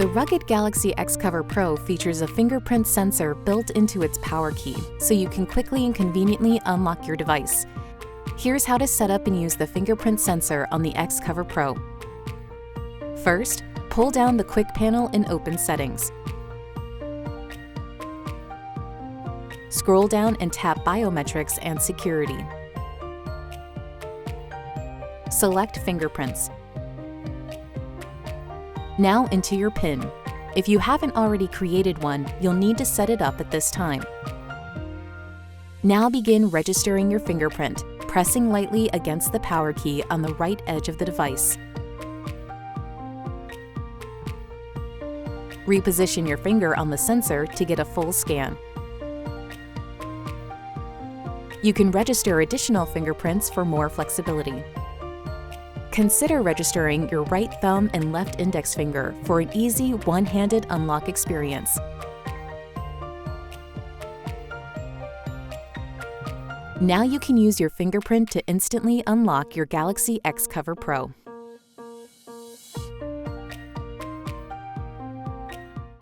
The rugged Galaxy XCover Pro features a fingerprint sensor built into its power key, so you can quickly and conveniently unlock your device. Here's how to set up and use the fingerprint sensor on the XCover Pro. First, pull down the quick panel and open Settings. Scroll down and tap Biometrics and Security. Select Fingerprints. Now enter your PIN. If you haven't already created one, you'll need to set it up at this time. Now begin registering your fingerprint, pressing lightly against the power key on the right edge of the device. Reposition your finger on the sensor to get a full scan. You can register additional fingerprints for more flexibility. Consider registering your right thumb and left index finger for an easy one-handed unlock experience. Now you can use your fingerprint to instantly unlock your Galaxy XCover Pro.